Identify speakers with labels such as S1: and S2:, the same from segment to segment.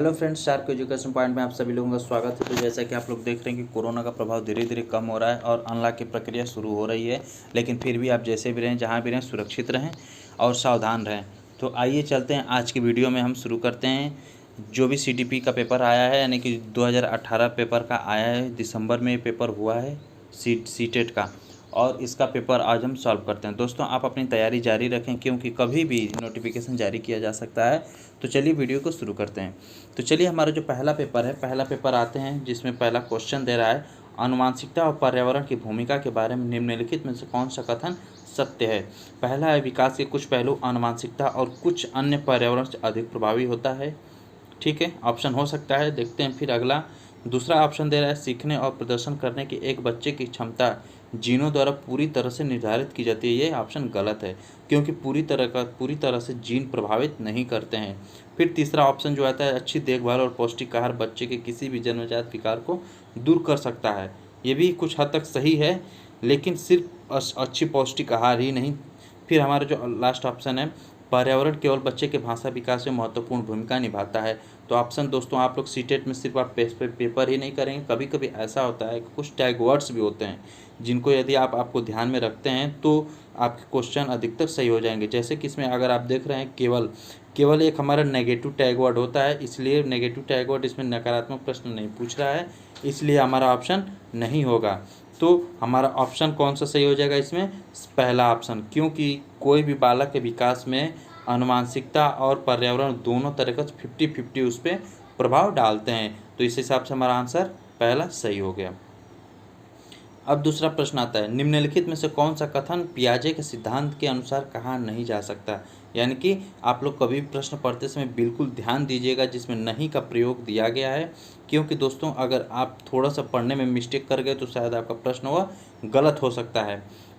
S1: Hello friends, shark education point में आप सभी लोगों का स्वागत है। तो जैसा कि आप लोग देख रहे हैं कि कोरोना का प्रभाव धीरे धीरे कम हो रहा है और अनलॉक की प्रक्रिया शुरू हो रही है, लेकिन फिर भी आप जैसे भी रहें, जहाँ भी रहें, सुरक्षित रहें और सावधान रहें। तो आइए चलते हैं, आज की वीडियो में हम शुरू करते हैं। जो भी CTP का पेपर आया है, यानी कि 2018 पेपर का आया है, दिसंबर में ये पेपर हुआ है सीटेट का, और इसका पेपर आज हम सॉल्व करते हैं। दोस्तों, आप अपनी तैयारी जारी रखें, क्योंकि कभी भी नोटिफिकेशन जारी किया जा सकता है। तो चलिए वीडियो को शुरू करते हैं। तो चलिए, हमारा जो पहला पेपर है, पहला पेपर आते हैं, जिसमें पहला क्वेश्चन दे रहा है, आनुवांशिकता और पर्यावरण की भूमिका के बारे में निम्नलिखित में से कौन सा कथन सत्य है। पहला है, विकास के कुछ पहलू आनुवांशिकता और कुछ अन्य पर्यावरण से अधिक प्रभावी होता है। ठीक है, ऑप्शन हो सकता है। देखते हैं फिर अगला। दूसरा ऑप्शन दे रहा है, सीखने और प्रदर्शन करने की एक बच्चे की क्षमता जीनों द्वारा पूरी तरह से निर्धारित की जाती है। ये ऑप्शन गलत है, क्योंकि पूरी तरह से जीन प्रभावित नहीं करते हैं। फिर तीसरा ऑप्शन जो आता है, अच्छी देखभाल और पौष्टिक आहार बच्चे के किसी भी जन्मजात विकार को दूर कर सकता है। ये भी कुछ हद तक सही है, लेकिन सिर्फ अच्छी पौष्टिक आहार ही नहीं। फिर हमारा जो लास्ट ऑप्शन है, पर्यावरण केवल बच्चे के भाषा विकास में महत्वपूर्ण भूमिका निभाता है। तो ऑप्शन दोस्तों, आप लोग सीटेट में सिर्फ आप पेपर ही नहीं करेंगे, कभी कभी ऐसा होता है कि कुछ टैग वर्ड्स भी होते हैं, जिनको यदि आपको ध्यान में रखते हैं तो आपके क्वेश्चन अधिकतर सही हो जाएंगे। जैसे कि इसमें अगर आप देख रहे हैं, केवल एक हमारा नेगेटिव टैग वर्ड होता है, इसलिए नेगेटिव टैग वर्ड इसमें नकारात्मक प्रश्न नहीं पूछ रहा है, इसलिए हमारा ऑप्शन नहीं होगा। तो हमारा ऑप्शन कौन सा सही हो जाएगा इसमें? पहला ऑप्शन, क्योंकि कोई भी बालक के विकास में आनुवांशिकता और पर्यावरण दोनों तरह का 50-50 उस पर प्रभाव डालते हैं। तो इस हिसाब से हमारा आंसर पहला सही हो गया। अब दूसरा प्रश्न आता है, निम्नलिखित में से कौन सा कथन पियाजे के सिद्धांत के अनुसार कहा नहीं जा सकता। यानी कि आप लोग कभी प्रश्न पढ़ते समय बिल्कुल ध्यान दीजिएगा जिसमें नहीं का प्रयोग दिया गया है, क्योंकि दोस्तों अगर आप थोड़ा सा पढ़ने में मिस्टेक कर गए तो शायद आपका प्रश्न वह गलत हो सकता है।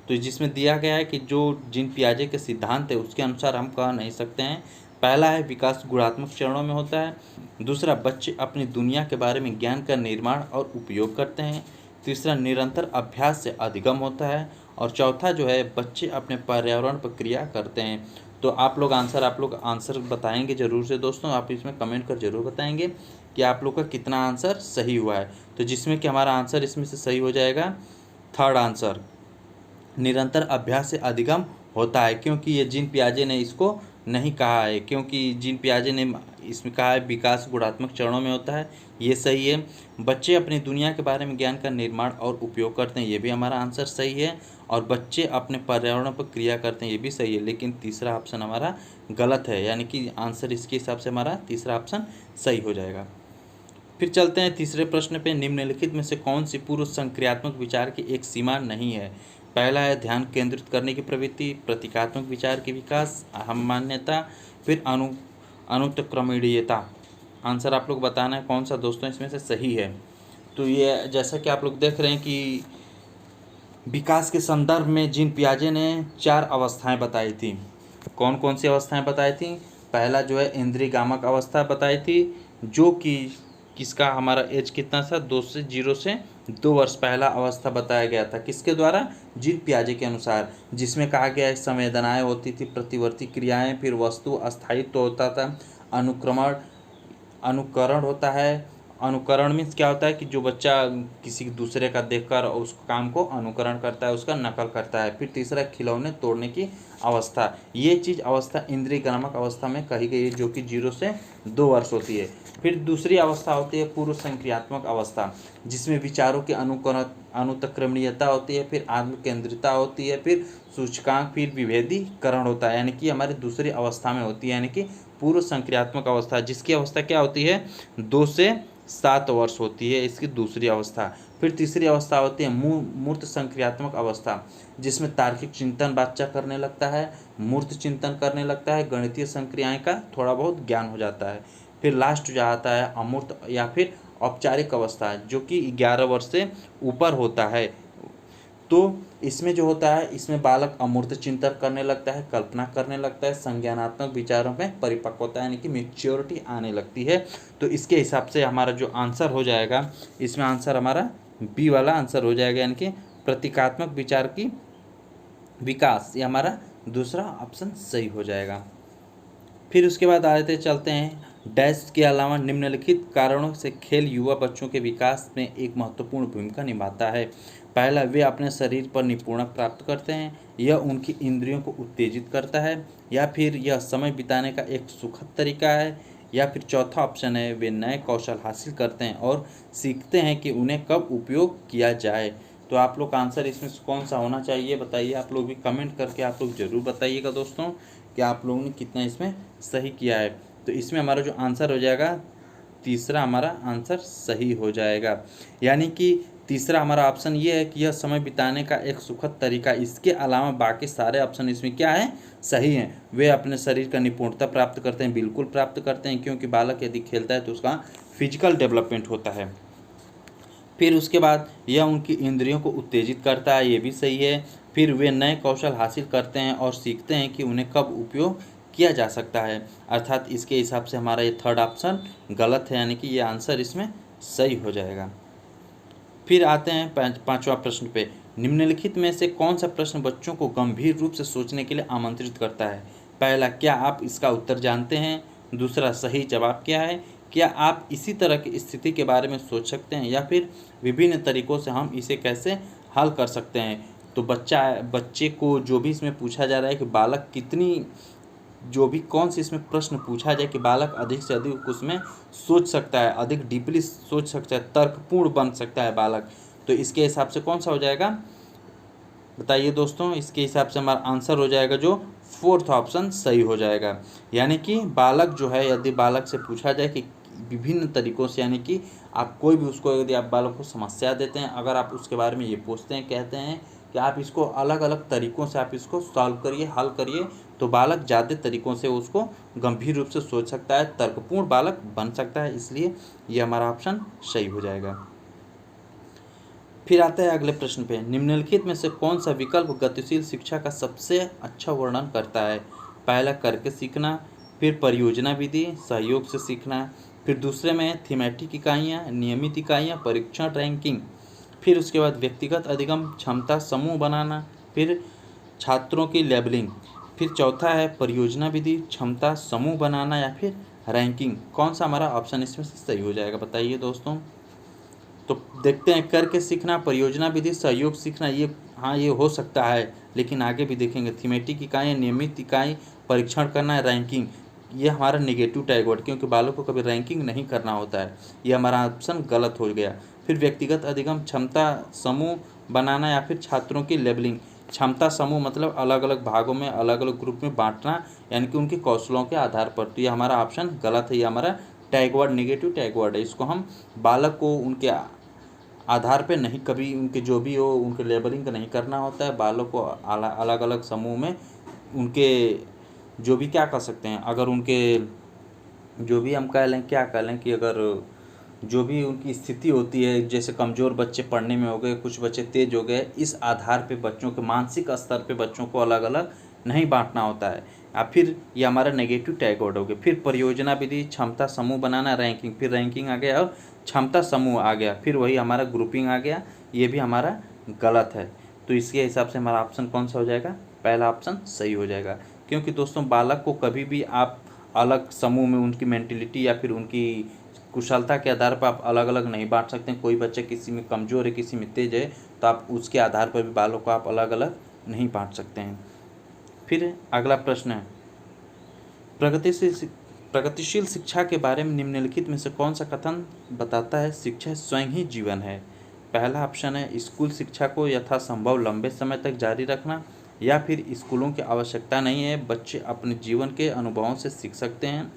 S1: तो जिसमें दिया गया है कि जो जिन पियाजे के सिद्धांत है उसके अनुसार हम कह नहीं सकते हैं। पहला है, विकास गुणात्मक चरणों में होता है। दूसरा, बच्चे अपनी दुनिया के बारे में ज्ञान का निर्माण और उपयोग करते हैं। तीसरा, निरंतर अभ्यास से अधिगम होता है। और चौथा जो है, बच्चे अपने पर्यावरण पर क्रिया करते हैं। तो आप लोग आंसर बताएंगे ज़रूर से दोस्तों, आप इसमें कमेंट कर ज़रूर बताएंगे कि आप लोग का कितना आंसर सही हुआ है। तो जिसमें कि हमारा आंसर इसमें से सही हो जाएगा थर्ड आंसर, निरंतर अभ्यास से अधिगम होता है, क्योंकि ये जीन पियाजे ने इसको नहीं कहा है, क्योंकि जीन पियाजे ने इसमें कहा है विकास गुणात्मक चरणों में होता है, ये सही है। बच्चे अपनी दुनिया के बारे में ज्ञान का निर्माण और उपयोग करते हैं, ये भी हमारा आंसर सही है। और बच्चे अपने पर्यावरण पर क्रिया करते हैं, ये भी सही है, लेकिन तीसरा ऑप्शन हमारा गलत है, यानी कि आंसर इसके हिसाब से हमारा तीसरा ऑप्शन सही हो जाएगा। फिर चलते हैं तीसरे प्रश्न पे, निम्नलिखित में से कौन सी पूर्व संक्रियात्मक विचार की एक सीमा नहीं है। पहला है, ध्यान केंद्रित करने की प्रवृत्ति, प्रतीकात्मक विचार की विकास, अहम मान्यता, फिर अनुत्क्रमणीयता। आंसर आप लोग बताना है कौन सा दोस्तों इसमें से सही है। तो ये जैसा कि आप लोग देख रहे हैं कि विकास के संदर्भ में जीन पियाजे ने 4 अवस्थाएं बताई थी। कौन कौन सी अवस्थाएं बताई थी? पहला जो है, इंद्रियगामक अवस्था बताई थी, जो कि किसका हमारा एज कितना था, 0 से 2 वर्ष पहला अवस्था बताया गया था। किसके द्वारा? जीन पियाजे के अनुसार, जिसमें कहा गया है संवेदनाएं होती थी, प्रतिवर्ती क्रियाएं, फिर वस्तु अस्थायित्व होता था, अनुकरण होता है। अनुकरण मीन्स क्या होता है कि जो बच्चा किसी दूसरे का देखकर उस काम को अनुकरण करता है, उसका नकल करता है। फिर तीसरा, खिलौने तोड़ने की अवस्था। ये चीज़ अवस्था इंद्रियगामक अवस्था में कही गई है, जो कि 0 से 2 वर्ष होती है। फिर दूसरी अवस्था होती है पूर्व संक्रियात्मक अवस्था, जिसमें विचारों की अनुत्क्रमणीयता होती है, फिर आत्मकेंद्रिता होती है, फिर सूचकांक, फिर विभेदीकरण होता है, यानी कि हमारी दूसरी अवस्था में होती है, यानी कि पूर्व संक्रियात्मक अवस्था, जिसकी अवस्था क्या होती है, 2 से 7 वर्ष होती है इसकी दूसरी अवस्था। फिर तीसरी अवस्था होती है मूर्त संक्रियात्मक अवस्था, जिसमें तार्किक चिंतन बच्चा करने लगता है, मूर्त चिंतन करने लगता है, गणितीय संक्रियाएं का थोड़ा बहुत ज्ञान हो जाता है। फिर लास्ट जो आता है अमूर्त या फिर औपचारिक अवस्था, जो कि 11 वर्ष से ऊपर होता है। तो इसमें जो होता है, इसमें बालक अमूर्त चिंतन करने लगता है, कल्पना करने लगता है, संज्ञानात्मक विचारों में परिपक्वता यानी कि मैच्योरिटी आने लगती है। तो इसके हिसाब से हमारा जो आंसर हो जाएगा, इसमें आंसर हमारा बी वाला आंसर हो जाएगा, यानी कि प्रतीकात्मक विचार की विकास, ये हमारा दूसरा ऑप्शन सही हो जाएगा। फिर उसके बाद आते चलते हैं डैश के अलावा निम्नलिखित कारणों से खेल युवा बच्चों के विकास में एक महत्वपूर्ण भूमिका निभाता है। पहला, वे अपने शरीर पर निपुणता प्राप्त करते हैं, यह उनकी इंद्रियों को उत्तेजित करता है, या फिर यह समय बिताने का एक सुखद तरीका है, या फिर चौथा ऑप्शन है, वे नए कौशल हासिल करते हैं और सीखते हैं कि उन्हें कब उपयोग किया जाए। तो आप लोग का आंसर इसमें से कौन सा होना चाहिए बताइए। आप लोग भी कमेंट करके आप लोग ज़रूर बताइएगा दोस्तों कि आप लोगों ने कितना इसमें सही किया है। तो इसमें हमारा जो आंसर हो जाएगा, तीसरा हमारा आंसर सही हो जाएगा। यानी कि तीसरा हमारा ऑप्शन ये है कि यह समय बिताने का एक सुखद तरीका। इसके अलावा बाकी सारे ऑप्शन इसमें क्या है, सही हैं। वे अपने शरीर का निपुणता प्राप्त करते हैं, बिल्कुल प्राप्त करते हैं, क्योंकि बालक यदि खेलता है तो उसका फिजिकल डेवलपमेंट होता है। फिर उसके बाद यह उनकी इंद्रियों को उत्तेजित करता है, ये भी सही है। फिर वे नए कौशल हासिल करते हैं और सीखते हैं कि उन्हें कब उपयोग किया जा सकता है। अर्थात इसके हिसाब से हमारा ये थर्ड ऑप्शन गलत है, यानी कि ये आंसर इसमें सही हो जाएगा। फिर आते हैं पांचवा प्रश्न पे। निम्नलिखित में से कौन सा प्रश्न बच्चों को गंभीर रूप से सोचने के लिए आमंत्रित करता है। पहला, क्या आप इसका उत्तर जानते हैं। दूसरा, सही जवाब क्या है। क्या आप इसी तरह की स्थिति के बारे में सोच सकते हैं, या फिर विभिन्न तरीकों से हम इसे कैसे हल कर सकते हैं। तो बच्चे को जो भी इसमें पूछा जा रहा है कि बालक कितनी, जो भी कौन सी इसमें प्रश्न पूछा जाए कि बालक अधिक से अधिक उसमें सोच सकता है, अधिक डीपली सोच सकता है, तर्कपूर्ण बन सकता है बालक। तो इसके हिसाब से कौन सा हो जाएगा बताइए दोस्तों। इसके हिसाब से हमारा आंसर हो जाएगा जो फोर्थ ऑप्शन सही हो जाएगा। यानी कि बालक जो है, यदि बालक से पूछा जाए कि विभिन्न तरीकों से, यानी कि आप कोई भी उसको, यदि आप बालक को समस्या देते हैं, अगर आप उसके बारे में ये पूछते हैं, कहते हैं कि आप इसको अलग अलग तरीकों से आप इसको सॉल्व करिए, हल करिए, तो बालक ज़्यादा तरीक़ों से उसको गंभीर रूप से सोच सकता है, तर्कपूर्ण बालक बन सकता है। इसलिए ये हमारा ऑप्शन सही हो जाएगा। फिर आता है अगले प्रश्न पे। निम्नलिखित में से कौन सा विकल्प गतिशील शिक्षा का सबसे अच्छा वर्णन करता है। पहला, करके सीखना। फिर परियोजना विधि, सहयोग से सीखना। फिर दूसरे में थीमेटिक इकाइयाँ, नियमित इकाइयाँ, परीक्षण, रैंकिंग। फिर उसके बाद व्यक्तिगत अधिगम, क्षमता समूह बनाना। फिर छात्रों की लेबलिंग। फिर चौथा है परियोजना विधि, क्षमता समूह बनाना, या फिर रैंकिंग। कौन सा हमारा ऑप्शन इसमें से सही हो जाएगा बताइए दोस्तों। तो देखते हैं, करके सीखना, परियोजना विधि, सहयोग सीखना, ये हाँ ये हो सकता है, लेकिन आगे भी देखेंगे। थीमेटिक इकाई, नियमित इकाई, परीक्षण करना है, रैंकिंग, ये हमारा नेगेटिव टैग वर्ड, क्योंकि बालक को कभी रैंकिंग नहीं करना होता है। ये हमारा ऑप्शन गलत हो गया। फिर व्यक्तिगत अधिगम, क्षमता समूह बनाना, या फिर छात्रों की लेबलिंग। क्षमता समूह मतलब अलग अलग भागों में, अलग अलग ग्रुप में बांटना, यानी कि उनके कौशलों के आधार पर। तो ये हमारा ऑप्शन गलत है, ये हमारा tag word negative tag word है। इसको हम बालक को उनके आधार पे नहीं, कभी उनके जो भी हो उनके लेबलिंग का नहीं करना होता है। बालक को अलग अलग समूह में उनके जो भी क्या कर सकते हैं, अगर उनके जो भी हम कह लें, क्या कह लें कि अगर जो भी उनकी स्थिति होती है, जैसे कमज़ोर बच्चे पढ़ने में हो गए, कुछ बच्चे तेज हो गए, इस आधार पे बच्चों के मानसिक स्तर पे बच्चों को अलग अलग नहीं बांटना होता है। या फिर ये हमारा नेगेटिव टैग वर्ड हो गया। फिर परियोजना विधि, क्षमता समूह बनाना, रैंकिंग। फिर रैंकिंग आ गया और क्षमता समूह आ गया, फिर वही हमारा ग्रुपिंग आ गया, ये भी हमारा गलत है। तो इसके हिसाब से हमारा ऑप्शन कौन सा हो जाएगा, पहला ऑप्शन सही हो जाएगा। क्योंकि दोस्तों बालक को कभी भी आप अलग समूह में उनकी मेंटिलिटी या फिर उनकी कुशलता के आधार पर आप अलग अलग नहीं बांट सकते। कोई बच्चा किसी में कमज़ोर है, किसी में तेज है, तो आप उसके आधार पर भी बालों को आप अलग अलग नहीं बांट सकते हैं। फिर अगला प्रश्न है, प्रगतिशील शिक्षा के बारे में निम्नलिखित में से कौन सा कथन बताता है शिक्षा स्वयं ही जीवन है। पहला ऑप्शन है स्कूल शिक्षा को यथासंभव लंबे समय तक जारी रखना, या फिर स्कूलों की आवश्यकता नहीं है, बच्चे अपने जीवन के अनुभवों से सीख सकते हैं,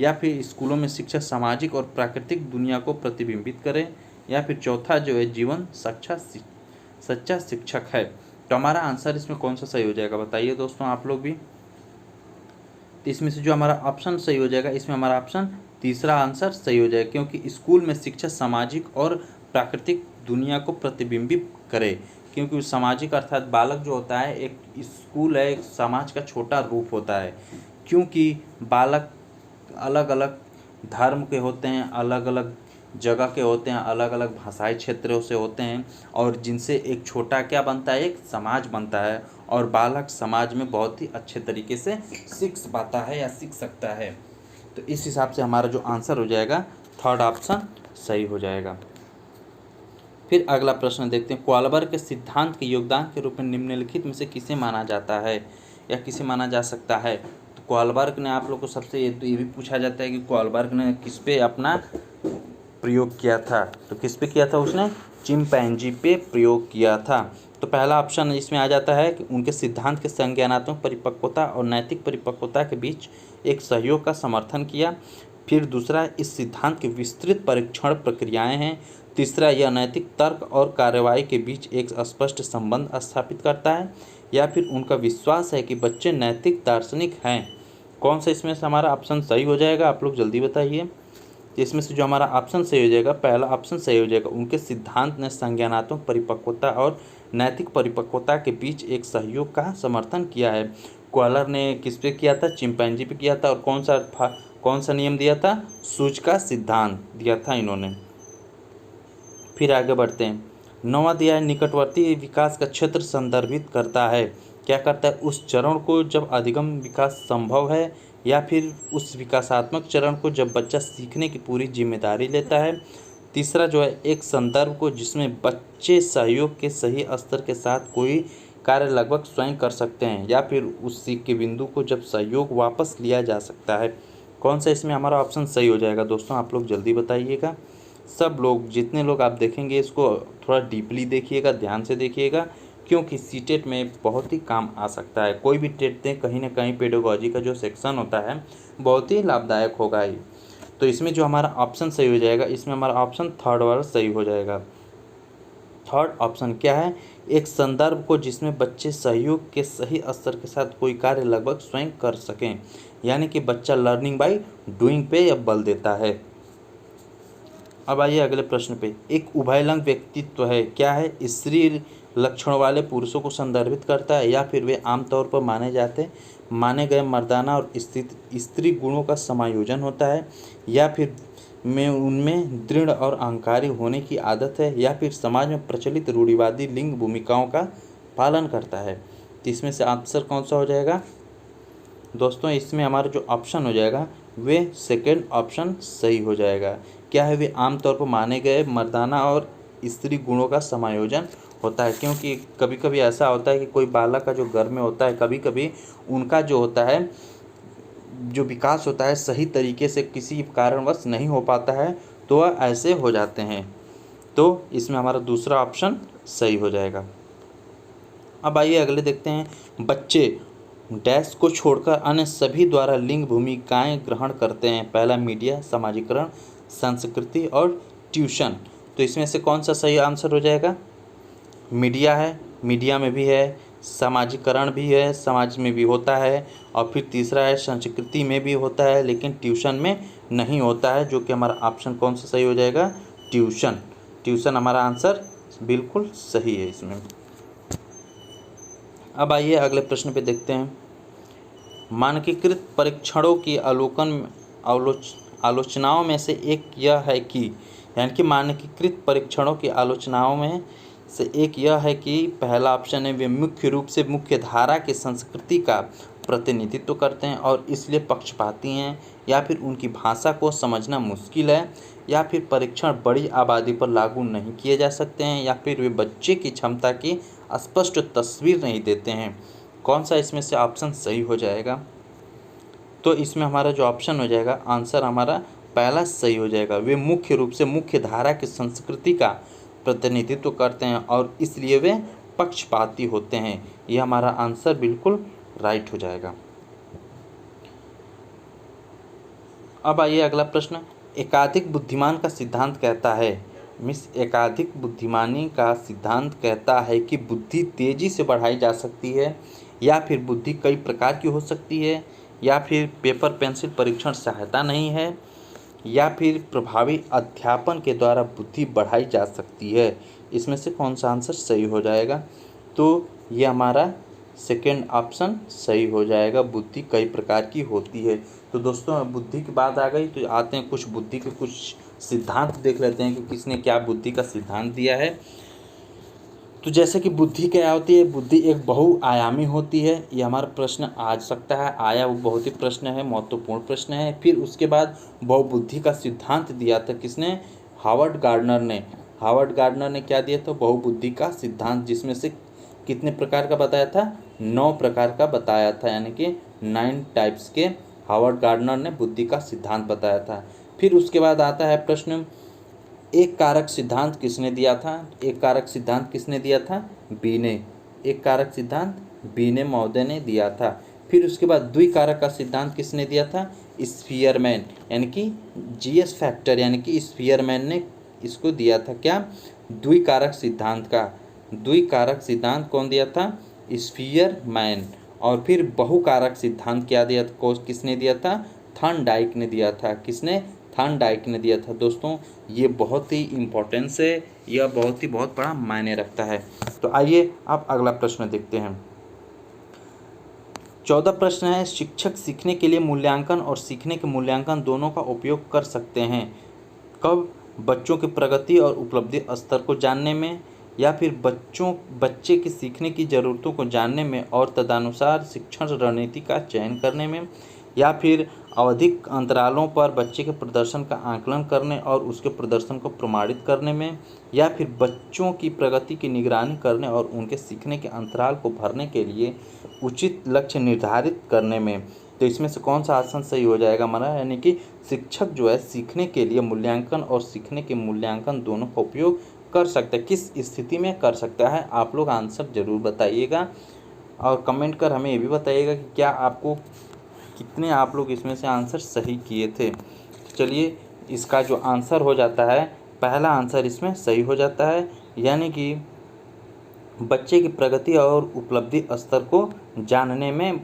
S1: या फिर स्कूलों में शिक्षा सामाजिक और प्राकृतिक दुनिया को प्रतिबिंबित करे, या फिर चौथा जो है जीवन सच्चा शिक्षक है। तो हमारा आंसर इसमें कौन सा सही हो जाएगा बताइए दोस्तों आप लोग भी। तो इसमें से जो हमारा ऑप्शन सही हो जाएगा, इसमें हमारा ऑप्शन तीसरा आंसर सही हो जाएगा, क्योंकि स्कूल में शिक्षा सामाजिक और प्राकृतिक दुनिया को प्रतिबिंबित करे। क्योंकि सामाजिक अर्थात बालक जो होता है, एक स्कूल है, एक समाज का छोटा रूप होता है। क्योंकि बालक अलग अलग धर्म के होते हैं, अलग अलग जगह के होते हैं, अलग अलग भाषाई क्षेत्रों से होते हैं, और जिनसे एक छोटा क्या बनता है, एक समाज बनता है। और बालक समाज में बहुत ही अच्छे तरीके से सीख पाता है या सीख सकता है। तो इस हिसाब से हमारा जो आंसर हो जाएगा थर्ड ऑप्शन सही हो जाएगा। फिर अगला प्रश्न देखते हैं, क्वालबर्ग के सिद्धांत के योगदान के रूप में निम्नलिखित में से किसे माना जाता है या किसे माना जा सकता है। तो क्वालबर्ग ने, आप लोग को सबसे ये भी पूछा जाता है कि क्वालबर्ग ने किस पे अपना प्रयोग किया था। तो किस पे किया था उसने? चिंपैंजी पे प्रयोग किया था। तो पहला ऑप्शन इसमें आ जाता है कि उनके सिद्धांत के संज्ञानात्मक परिपक्वता और नैतिक परिपक्वता के बीच एक सहयोग का समर्थन किया। फिर दूसरा, इस सिद्धांत की विस्तृत परीक्षण प्रक्रियाएं हैं। तीसरा, यह नैतिक तर्क और कार्रवाई के बीच एक स्पष्ट संबंध स्थापित करता है। या फिर उनका विश्वास है कि बच्चे नैतिक दार्शनिक हैं। कौन सा इसमें से हमारा ऑप्शन सही हो जाएगा, आप लोग जल्दी बताइए। इसमें से जो हमारा ऑप्शन सही हो जाएगा, पहला ऑप्शन सही हो जाएगा, उनके सिद्धांत ने संज्ञानात्मक परिपक्वता और नैतिक परिपक्वता के बीच एक सहयोग का समर्थन किया है। क्वालर ने किस पे किया था? चिंपैंजी पे किया था। और कौन सा नियम दिया था? सूच का सिद्धांत दिया था इन्होंने। फिर आगे बढ़ते हैं। 9वां अध्याय निकटवर्ती विकास का क्षेत्र संदर्भित करता है। क्या करता है? उस चरण को जब अधिगम विकास संभव है, या फिर उस विकासात्मक चरण को जब बच्चा सीखने की पूरी जिम्मेदारी लेता है। तीसरा जो है, एक संदर्भ को जिसमें बच्चे सहयोग के सही स्तर के साथ कोई कार्य लगभग स्वयं कर सकते हैं, या फिर उस सीख के बिंदु को जब सहयोग वापस लिया जा सकता है। कौन सा इसमें हमारा ऑप्शन सही हो जाएगा दोस्तों, आप लोग जल्दी बताइएगा। सब लोग, जितने लोग आप देखेंगे इसको थोड़ा डीपली देखिएगा, ध्यान से देखिएगा, क्योंकि सीटेट में बहुत ही काम आ सकता है। कोई भी टेट दें, कहीं ना कहीं पेडागोजी का जो सेक्शन होता है बहुत ही लाभदायक होगा ही। तो इसमें जो हमारा ऑप्शन सही हो जाएगा, इसमें हमारा ऑप्शन थर्ड वाला सही हो जाएगा। थर्ड ऑप्शन क्या है? एक संदर्भ को जिसमें बच्चे सहयोग के सही स्तर के साथ कोई कार्य लगभग स्वयं कर सकें, यानी कि बच्चा लर्निंग बाय डूइंग पे या बल देता है। अब आइए अगले प्रश्न पे। एक उभयलिंग व्यक्तित्व है, क्या है? स्त्री लक्षणों वाले पुरुषों को संदर्भित करता है, या फिर वे आमतौर पर माने गए मर्दाना और स्त्री गुणों का समायोजन होता है, या फिर उनमें दृढ़ और अहंकारी होने की आदत है, या फिर समाज में प्रचलित रूढ़िवादी लिंग भूमिकाओं का पालन करता है। तो इसमें से आंसर कौन सा हो जाएगा दोस्तों? इसमें हमारा जो ऑप्शन हो जाएगा वे सेकेंड ऑप्शन सही हो जाएगा। क्या है? वे आमतौर पर माने गए मर्दाना और स्त्री गुणों का समायोजन होता है। क्योंकि कभी कभी ऐसा होता है कि कोई बालक का जो घर में होता है, कभी कभी उनका जो होता है, जो विकास होता है सही तरीके से किसी कारणवश नहीं हो पाता है, तो वह ऐसे हो जाते हैं। तो इसमें हमारा दूसरा ऑप्शन सही हो जाएगा। अब आइए अगले देखते हैं। बच्चे डैश को छोड़कर अन्य सभी द्वारा लिंग भूमिकाएं ग्रहण करते हैं। पहला, मीडिया, समाजीकरण, संस्कृति और ट्यूशन। तो इसमें से कौन सा सही आंसर हो जाएगा? मीडिया है, मीडिया में भी है, समाजीकरण भी है, समाज में भी होता है, और फिर तीसरा है संस्कृति में भी होता है, लेकिन ट्यूशन में नहीं होता है, जो कि हमारा ऑप्शन कौन सा सही हो जाएगा? ट्यूशन। ट्यूशन हमारा आंसर बिल्कुल सही है इसमें। अब आइए अगले प्रश्न पे देखते हैं। मानकीकृत परीक्षणों की आलोचनाओं में से एक यह है कि, यानी कि मानकीकृत परीक्षणों की आलोचनाओं में से एक यह है कि पहला ऑप्शन है, वे मुख्य रूप से मुख्य धारा की संस्कृति का प्रतिनिधित्व करते हैं और इसलिए पक्षपाती हैं, या फिर उनकी भाषा को समझना मुश्किल है, या फिर परीक्षण बड़ी आबादी पर लागू नहीं किए जा सकते हैं, या फिर वे बच्चे की क्षमता की स्पष्ट तस्वीर नहीं देते हैं। कौन सा इसमें से ऑप्शन सही हो जाएगा? तो इसमें हमारा जो ऑप्शन हो जाएगा, आंसर हमारा पहला सही हो जाएगा। वे मुख्य रूप से मुख्य धारा की संस्कृति का प्रतिनिधित्व करते हैं और इसलिए वे पक्षपाती होते हैं। यह हमारा आंसर बिल्कुल राइट हो जाएगा। अब आइए अगला प्रश्न। एकाधिक बुद्धिमान का सिद्धांत कहता है, एकाधिक बुद्धिमानी का सिद्धांत कहता है कि बुद्धि तेजी से बढ़ाई जा सकती है, या फिर बुद्धि कई प्रकार की हो सकती है, या फिर पेपर पेंसिल परीक्षण सहायता नहीं है, या फिर प्रभावी अध्यापन के द्वारा बुद्धि बढ़ाई जा सकती है। इसमें से कौन सा आंसर सही हो जाएगा? तो ये हमारा सेकेंड ऑप्शन सही हो जाएगा, बुद्धि कई प्रकार की होती है। तो दोस्तों बुद्धि की बात आ गई, तो आते हैं कुछ बुद्धि के कुछ सिद्धांत देख लेते हैं कि किसने क्या बुद्धि का सिद्धांत दिया है। तो जैसे कि बुद्धि क्या होती है, बुद्धि एक बहुआयामी होती है। ये हमारा प्रश्न आ सकता है, आया वो बहुत ही प्रश्न है, महत्वपूर्ण प्रश्न है। फिर उसके बाद बहुबुद्धि का सिद्धांत दिया था किसने, हावर्ड गार्डनर ने। हावर्ड गार्डनर ने क्या दिया था, बहुबुद्धि का सिद्धांत, जिसमें से कितने प्रकार का बताया था, 9 प्रकार का बताया था, यानी कि 9 टाइप्स के हावर्ड गार्डनर ने बुद्धि का सिद्धांत बताया था। फिर उसके बाद आता है प्रश्न, एक कारक सिद्धांत किसने दिया था। एक कारक सिद्धांत किसने दिया था, बी ने। एक कारक सिद्धांत बी ने महोदय ने दिया था। फिर उसके बाद द्विकारक का सिद्धांत किसने दिया था, स्फीयरमैन, यानी कि जीएस फैक्टर, यानी कि स्फीयरमैन ने इसको दिया था क्या, द्विकारक सिद्धांत का। द्विकारक सिद्धांत कौन दिया था, स्फीयरमैन। और फिर बहुकारक सिद्धांत क्या दिया था, किसने दिया था, थॉर्नडाइक ने दिया था। किसने, थॉर्नडाइक ने दिया था। दोस्तों ये बहुत ही इम्पोर्टेंस है, यह बहुत बड़ा मायने रखता है। तो आइए अब अगला प्रश्न देखते हैं। 14 प्रश्न है, शिक्षक सीखने के लिए मूल्यांकन और सीखने के मूल्यांकन दोनों का उपयोग कर सकते हैं। कब, बच्चों की प्रगति और उपलब्धि स्तर को जानने में, या फिर बच्चे की सीखने की ज़रूरतों को जानने में और तदनुसार शिक्षण रणनीति का चयन करने में, या फिर आवधिक अंतरालों पर बच्चे के प्रदर्शन का आकलन करने और उसके प्रदर्शन को प्रमाणित करने में, या फिर बच्चों की प्रगति की निगरानी करने और उनके सीखने के अंतराल को भरने के लिए उचित लक्ष्य निर्धारित करने में। तो इसमें से कौन सा ऑप्शन सही हो जाएगा हमारा, यानी कि शिक्षक जो है सीखने के लिए मूल्यांकन और सीखने के मूल्यांकन दोनों का उपयोग कर सकता है। किस स्थिति में कर सकता है, आप लोग आंसर जरूर बताइएगा और कमेंट कर हमें ये भी बताइएगा कि क्या आपको कितने आप लोग इसमें से आंसर सही किए थे। चलिए इसका जो आंसर हो जाता है, पहला आंसर इसमें सही हो जाता है, यानी कि बच्चे की प्रगति और उपलब्धि स्तर को जानने में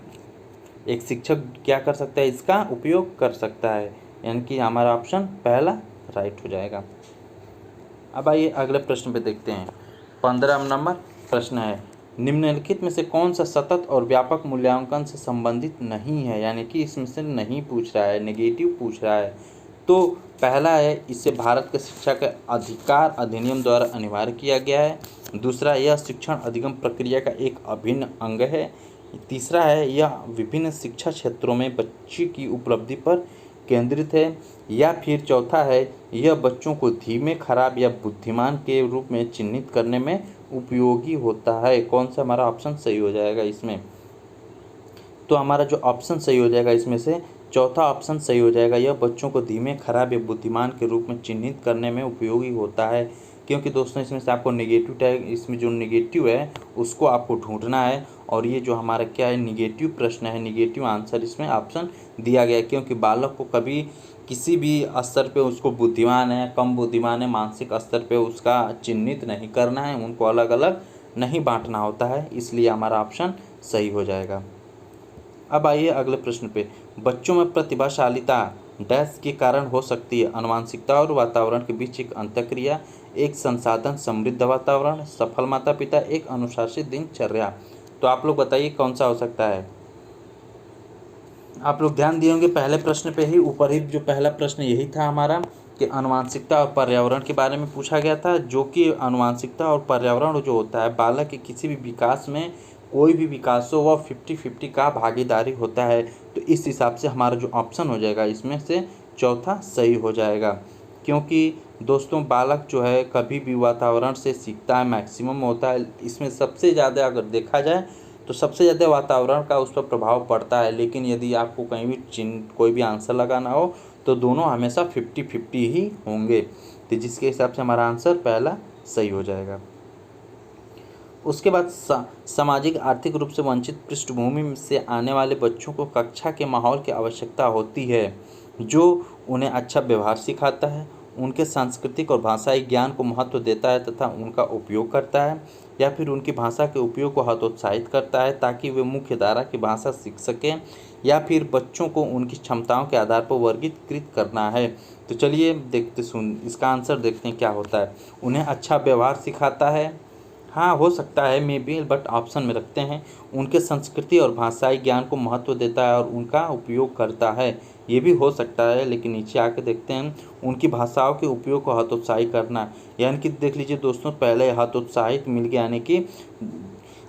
S1: एक शिक्षक क्या कर सकता है, इसका उपयोग कर सकता है, यानी कि हमारा ऑप्शन पहला राइट हो जाएगा। अब आइए अगले प्रश्न पे देखते हैं। 15 नंबर प्रश्न है, निम्नलिखित में से कौन सा सतत और व्यापक मूल्यांकन से संबंधित नहीं है, यानी कि इसमें से नहीं पूछ रहा है, नेगेटिव पूछ रहा है। तो पहला है, इसे भारत के शिक्षा के अधिकार अधिनियम द्वारा अनिवार्य किया गया है। दूसरा, यह शिक्षण अधिगम प्रक्रिया का एक अभिन्न अंग है। तीसरा है, यह विभिन्न शिक्षा क्षेत्रों में बच्चे की उपलब्धि पर केंद्रित है। या फिर चौथा है, यह बच्चों को धीमे, खराब या बुद्धिमान के रूप में चिन्हित करने में उपयोगी होता है। कौन सा हमारा ऑप्शन सही हो जाएगा इसमें, तो हमारा जो ऑप्शन सही हो जाएगा इसमें से चौथा ऑप्शन सही हो जाएगा, यह बच्चों को धीमे, खराब या बुद्धिमान के रूप में चिन्हित करने में उपयोगी होता है। क्योंकि दोस्तों इसमें से आपको नेगेटिव टैग, इसमें जो नेगेटिव है उसको आपको ढूंढना है, और ये जो हमारा क्या है, नेगेटिव प्रश्न है, नेगेटिव आंसर इसमें ऑप्शन दिया गया है। क्योंकि बालक को कभी किसी भी स्तर पे उसको बुद्धिमान है, कम बुद्धिमान है, मानसिक स्तर पे उसका चिन्हित नहीं करना है, उनको अलग अलग नहीं बांटना होता है, इसलिए हमारा ऑप्शन सही हो जाएगा। अब आइए अगले प्रश्न पे, बच्चों में प्रतिभाशालिता डैश के कारण हो सकती है, आनुवंशिकता और वातावरण के बीच एक अंतःक्रिया, एक संसाधन समृद्ध वातावरण, सफल माता पिता, एक अनुशासित दिनचर्या। तो आप लोग बताइए कौन सा हो सकता है। आप लोग ध्यान दिए होंगे पहले प्रश्न पे ही, ऊपर ही जो पहला प्रश्न यही था हमारा कि आनुवंशिकता और पर्यावरण के बारे में पूछा गया था, जो कि आनुवंशिकता और पर्यावरण जो होता है बालक के किसी भी विकास में, कोई भी विकास हो वह 50-50 का भागीदारी होता है। तो इस हिसाब से हमारा जो ऑप्शन हो जाएगा इसमें से चौथा सही हो जाएगा। क्योंकि दोस्तों बालक जो है कभी भी वातावरण से सीखता है, मैक्सिमम होता है, इसमें सबसे ज़्यादा अगर देखा जाए तो सबसे ज़्यादा वातावरण का उस पर प्रभाव पड़ता है। लेकिन यदि आपको कहीं भी कोई भी आंसर लगाना हो तो दोनों हमेशा 50-50 ही होंगे। तो जिसके हिसाब से हमारा आंसर पहला सही हो जाएगा। उसके बाद सामाजिक आर्थिक रूप से वंचित पृष्ठभूमि से आने वाले बच्चों को कक्षा के माहौल की आवश्यकता होती है, जो उन्हें अच्छा व्यवहार सिखाता है, उनके सांस्कृतिक और भाषाई ज्ञान को महत्व देता है तथा उनका उपयोग करता है, या फिर उनकी भाषा के उपयोग को हतोत्साहित करता है ताकि वे मुख्य धारा की भाषा सीख सकें, या फिर बच्चों को उनकी क्षमताओं के आधार पर वर्गीकृत करना है। तो चलिए इसका आंसर देखते हैं क्या होता है। उन्हें अच्छा व्यवहार सिखाता है, हाँ, हो सकता है मे बी, बट ऑप्शन में रखते हैं। उनके संस्कृति और भाषाई ज्ञान को महत्व देता है और उनका उपयोग करता है, ये भी हो सकता है। लेकिन नीचे आके देखते हैं, उनकी भाषाओं के उपयोग को हतोत्साहित करना, यानी कि देख लीजिए दोस्तों, पहले हतोत्साहित मिल गया, यानी कि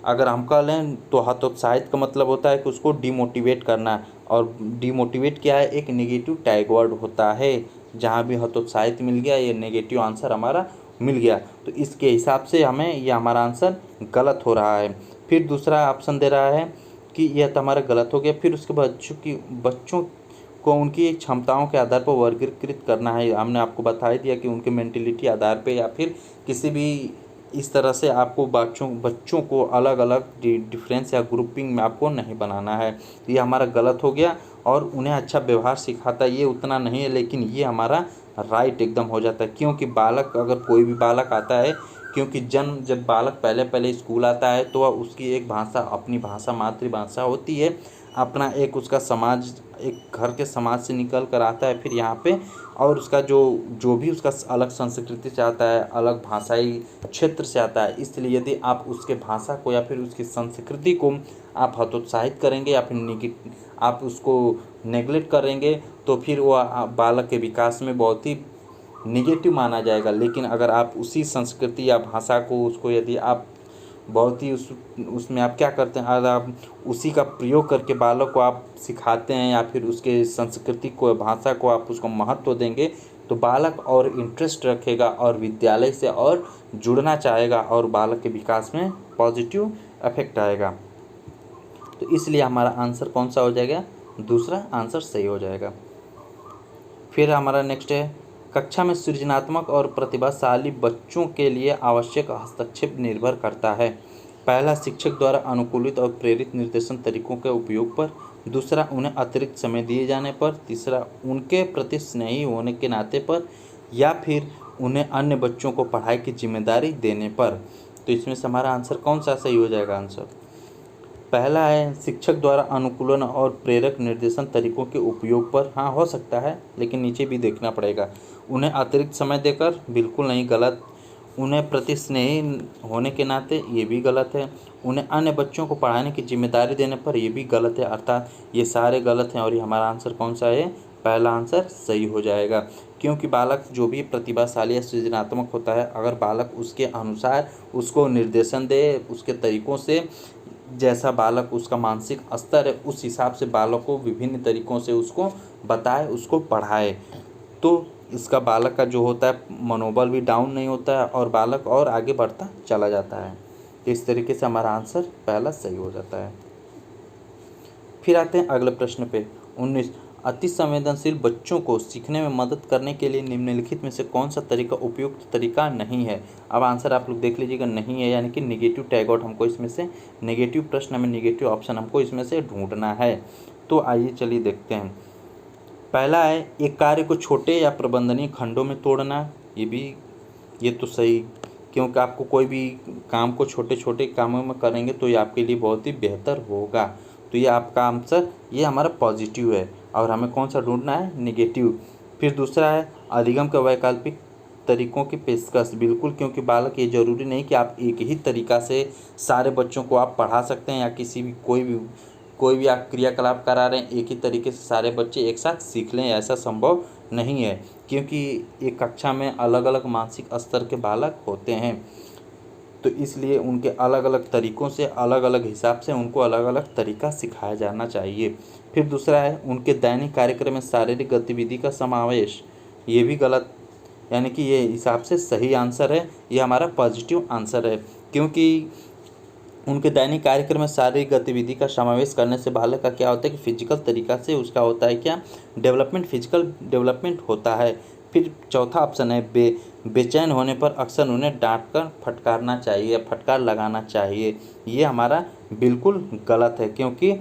S1: अगर हम कह लें तो हतोत्साहित का मतलब होता है कि उसको डिमोटिवेट करना, और डिमोटिवेट क्या है, एक नेगेटिव टैग वर्ड होता है। जहाँ भी हतोत्साहित मिल गया, ये नेगेटिव आंसर हमारा मिल गया, तो इसके हिसाब से हमें ये हमारा आंसर गलत हो रहा है। फिर दूसरा ऑप्शन दे रहा है कि यह तो हमारा गलत हो गया। फिर उसके बच्चों को उनकी क्षमताओं के आधार पर वर्गीकृत करना है। हमने आपको बता ही दिया कि उनके मेंटेलिटी आधार पे या फिर किसी भी इस तरह से आपको बच्चों को अलग अलग डिफरेंस या ग्रुपिंग में आपको नहीं बनाना है। ये हमारा गलत हो गया। और उन्हें अच्छा व्यवहार सिखाता, ये उतना नहीं है, लेकिन ये हमारा राइट एकदम हो जाता है। क्योंकि बालक, अगर कोई भी बालक आता है, क्योंकि जब बालक पहले पहले स्कूल आता है तो वह उसकी एक भाषा, अपनी भाषा, मातृभाषा होती है, अपना एक उसका समाज, एक घर के समाज से निकल कर आता है फिर यहाँ पे, और उसका जो भी उसका अलग संस्कृति से आता है, अलग भाषाई क्षेत्र से आता है। इसलिए यदि आप उसके भाषा को या फिर उसकी संस्कृति को आप हतोत्साहित करेंगे या फिर आप उसको नेगलेक्ट करेंगे, तो फिर वह बालक के विकास में बहुत ही निगेटिव माना जाएगा। लेकिन अगर आप उसी संस्कृति या भाषा को, उसको यदि आप बहुत ही उसमें आप क्या करते हैं, अगर आप उसी का प्रयोग करके बालक को आप सिखाते हैं या फिर उसके संस्कृति को, भाषा को आप उसको महत्व देंगे, तो बालक और इंटरेस्ट रखेगा और विद्यालय से और जुड़ना चाहेगा और बालक के विकास में पॉजिटिव इफेक्ट आएगा। तो इसलिए हमारा आंसर कौन सा हो जाएगा, दूसरा आंसर सही हो जाएगा। फिर हमारा नेक्स्ट है, कक्षा में सृजनात्मक और प्रतिभाशाली बच्चों के लिए आवश्यक हस्तक्षेप निर्भर करता है। पहला, शिक्षक द्वारा अनुकूलित और प्रेरित निर्देशन तरीकों के उपयोग पर। दूसरा, उन्हें अतिरिक्त समय दिए जाने पर। तीसरा, उनके प्रति स्नेही होने के नाते पर। या फिर उन्हें अन्य बच्चों को पढ़ाई की जिम्मेदारी देने पर। तो इसमें से हमारा आंसर कौन सा सही हो जाएगा आंसर? पहला है शिक्षक द्वारा अनुकूलन और प्रेरक निर्देशन तरीकों के उपयोग पर। हाँ, हो सकता है, लेकिन नीचे भी देखना पड़ेगा। उन्हें अतिरिक्त समय देकर, बिल्कुल नहीं, गलत। उन्हें प्रति स्नेही होने के नाते, ये भी गलत है। उन्हें अन्य बच्चों को पढ़ाने की जिम्मेदारी देने पर, ये भी गलत है। अर्थात ये सारे गलत हैं और ये हमारा आंसर कौन सा है? पहला आंसर सही हो जाएगा। क्योंकि बालक जो भी प्रतिभाशाली या सृजनात्मक होता है, अगर बालक उसके अनुसार उसको निर्देशन दे, उसके तरीक़ों से, जैसा बालक उसका मानसिक स्तर है उस हिसाब से बालक को विभिन्न तरीक़ों से उसको बताए, उसको पढ़ाए, तो इसका बालक का जो होता है मनोबल भी डाउन नहीं होता है और बालक और आगे बढ़ता चला जाता है। तो इस तरीके से हमारा आंसर पहला सही हो जाता है। फिर आते हैं अगले प्रश्न पे। 19, अति संवेदनशील बच्चों को सीखने में मदद करने के लिए निम्नलिखित में से कौन सा तरीका उपयुक्त तरीका नहीं है? अब आंसर आप लोग देख लीजिएगा, नहीं है यानी कि नेगेटिव टैग आउट हमको इसमें से, नेगेटिव प्रश्न हमें, नेगेटिव ऑप्शन हमको इसमें से ढूंढना है। तो आइए चलिए देखते हैं। पहला है, एक कार्य को छोटे या प्रबंधनीय खंडों में तोड़ना। ये तो सही, क्योंकि आपको कोई भी काम को छोटे छोटे कामों में करेंगे तो ये आपके लिए बहुत ही बेहतर होगा। तो ये आपका आंसर, ये हमारा पॉजिटिव है और हमें कौन सा ढूंढना है? नेगेटिव। फिर दूसरा है, अधिगम के वैकल्पिक तरीक़ों की पेशकश। बिल्कुल, क्योंकि बालक, ये ज़रूरी नहीं कि आप एक ही तरीक़ा से सारे बच्चों को आप पढ़ा सकते हैं या कोई भी आप क्रियाकलाप करा रहे हैं एक ही तरीके से सारे बच्चे एक साथ सीख लें, ऐसा संभव नहीं है। क्योंकि एक कक्षा में अलग अलग मानसिक स्तर के बालक होते हैं, तो इसलिए उनके अलग अलग तरीक़ों से, अलग अलग हिसाब से उनको अलग अलग तरीका सिखाया जाना चाहिए। फिर दूसरा है, उनके दैनिक कार्यक्रम में शारीरिक गतिविधि का समावेश। ये भी गलत, यानी कि ये हिसाब से सही आंसर है, ये हमारा पॉजिटिव आंसर है। क्योंकि उनके दैनिक कार्यक्रम में शारीरिक गतिविधि का समावेश करने से बालक का क्या होता है कि फिजिकल तरीक़ा से उसका होता है क्या? डेवलपमेंट, फिजिकल डेवलपमेंट होता है। फिर चौथा ऑप्शन है, बेचैन होने पर अक्सर उन्हें डांटकर फटकारना चाहिए, फटकार लगाना चाहिए। ये हमारा बिल्कुल गलत है, क्योंकि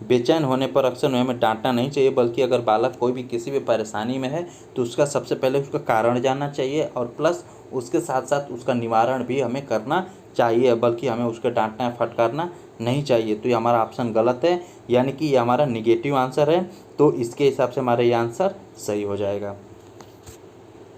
S1: बेचैन होने पर अक्सर उन्हें डांटना नहीं चाहिए, बल्कि अगर बालक कोई भी किसी भी परेशानी में है तो उसका सबसे पहले उसका कारण जानना चाहिए और प्लस उसके साथ साथ उसका निवारण भी हमें करना चाहिए, बल्कि हमें उसको डांटना या फटकारना नहीं चाहिए। तो ये हमारा ऑप्शन गलत है, यानी कि ये हमारा निगेटिव आंसर है। तो इसके हिसाब से हमारा ये आंसर सही हो जाएगा।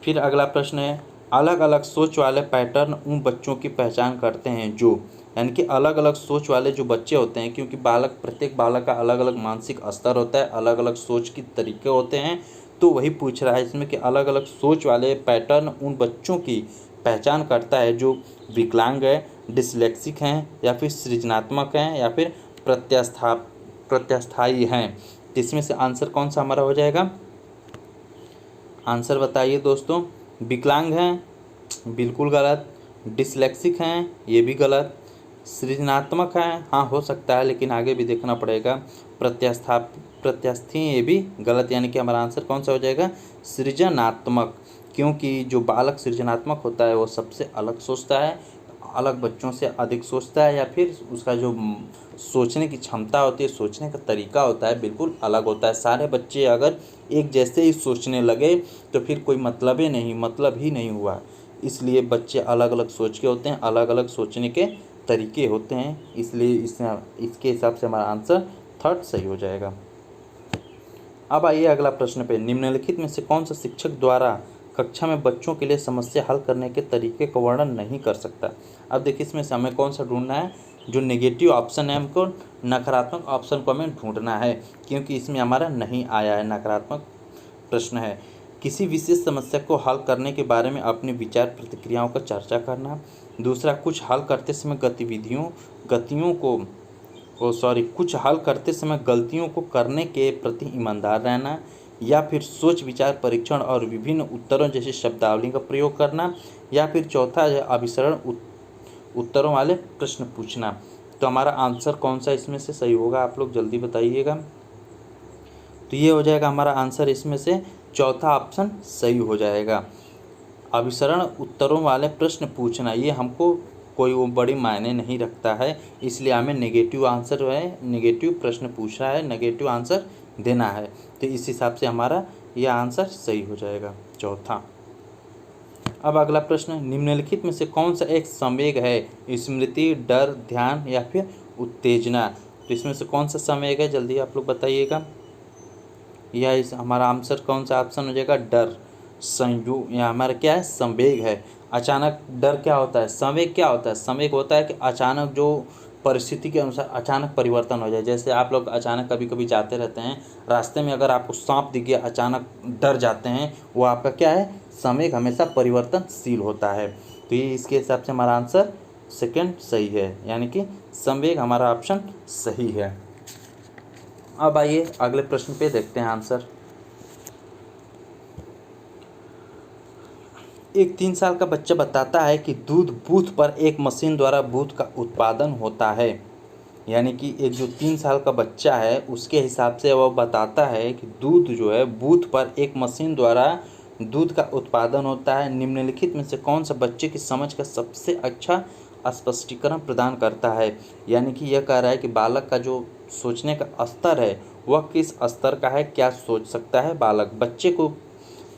S1: फिर अगला प्रश्न है, अलग अलग सोच वाले पैटर्न उन बच्चों की पहचान करते हैं जो, यानी कि अलग अलग सोच वाले जो बच्चे होते हैं, क्योंकि प्रत्येक बालक का अलग अलग मानसिक स्तर होता है, अलग अलग सोच के तरीके होते हैं, तो वही पूछ रहा है इसमें कि अलग अलग सोच वाले पैटर्न उन बच्चों की पहचान करता है जो विकलांग है, डिसलेक्सिक हैं, या फिर सृजनात्मक हैं, या फिर प्रत्यास्थायी हैं। इसमें से आंसर कौन सा हमारा हो जाएगा? आंसर बताइए दोस्तों। विकलांग हैं, बिल्कुल गलत। डिसलेक्सिक हैं, ये भी गलत। सृजनात्मक हैं, हाँ हो सकता है, लेकिन आगे भी देखना पड़ेगा। प्रत्यास्थी, ये भी गलत, यानी कि हमारा आंसर कौन सा हो जाएगा? सृजनात्मक। क्योंकि जो बालक सृजनात्मक होता है वो सबसे अलग सोचता है, अलग बच्चों से अधिक सोचता है, या फिर उसका जो सोचने की क्षमता होती है, सोचने का तरीका होता है, बिल्कुल अलग होता है। सारे बच्चे अगर एक जैसे ही सोचने लगे तो फिर कोई मतलब ही नहीं हुआ। इसलिए बच्चे अलग अलग सोच के होते हैं, अलग अलग सोचने के तरीके होते हैं, इसलिए इसके हिसाब से हमारा आंसर थर्ड सही हो जाएगा। अब आइए अगला प्रश्न पे। निम्नलिखित में से कौन सा शिक्षक द्वारा कक्षा में बच्चों के लिए समस्या हल करने के तरीके का वर्णन नहीं कर सकता? अब देखिए इसमें से हमें कौन सा ढूंढना है? जो नेगेटिव ऑप्शन है, हमको नकारात्मक ऑप्शन को हमें ढूंढना है, क्योंकि इसमें हमारा नहीं आया है, नकारात्मक प्रश्न है। किसी विशेष समस्या को हल करने के बारे में अपने विचार प्रतिक्रियाओं का चर्चा करना। दूसरा, कुछ हल करते समय कुछ हल करते समय गलतियों को करने के प्रति ईमानदार रहना। या फिर सोच विचार परीक्षण और विभिन्न उत्तरों जैसे शब्दावली का प्रयोग करना। या फिर चौथा है अभिसरण उत्तरों वाले प्रश्न पूछना। तो हमारा आंसर कौन सा इसमें से सही होगा? आप लोग जल्दी बताइएगा। तो ये हो जाएगा हमारा आंसर, इसमें से चौथा ऑप्शन सही हो जाएगा। अभिसरण उत्तरों वाले प्रश्न पूछना, ये हमको कोई वो बड़ी मायने नहीं रखता है, इसलिए हमें नेगेटिव आंसर जो है, नेगेटिव प्रश्न पूछा है, नेगेटिव आंसर देना है। तो इस हिसाब से हमारा यह आंसर सही हो जाएगा, चौथा। अब अगला प्रश्न, निम्नलिखित में से कौन सा एक संवेग है? स्मृति, डर, ध्यान, या फिर उत्तेजना? तो इसमें से कौन सा संवेग है? जल्दी आप लोग बताइएगा। यह हमारा आंसर कौन सा ऑप्शन हो जाएगा? डर। संयोग, या हमारा क्या है? संवेग है। अचानक डर क्या होता है? संवेग क्या होता है? संवेग होता है कि अचानक जो परिस्थिति के अनुसार अचानक परिवर्तन हो जाए। जैसे आप लोग अचानक कभी कभी जाते रहते हैं, रास्ते में अगर आपको सांप दिख गया, अचानक डर जाते हैं, वो आपका क्या है? संवेग हमेशा परिवर्तनशील होता है। तो ये इसके हिसाब से हमारा आंसर सेकंड सही है, यानी कि संवेग हमारा ऑप्शन सही है। अब आइए अगले प्रश्न पे देखते हैं आंसर। एक 3 साल का बच्चा बताता है कि दूध बूथ पर एक मशीन द्वारा दूध का उत्पादन होता है। यानी कि एक जो 3 साल का बच्चा है उसके हिसाब से वह बताता है कि दूध जो है बूथ पर एक मशीन द्वारा दूध का उत्पादन होता है। निम्नलिखित में से कौन सा बच्चे की समझ का सबसे अच्छा स्पष्टीकरण प्रदान करता है? यानी कि यह कह रहा है कि बालक का जो सोचने का स्तर है वह किस स्तर का है, क्या सोच सकता है बालक। बच्चे को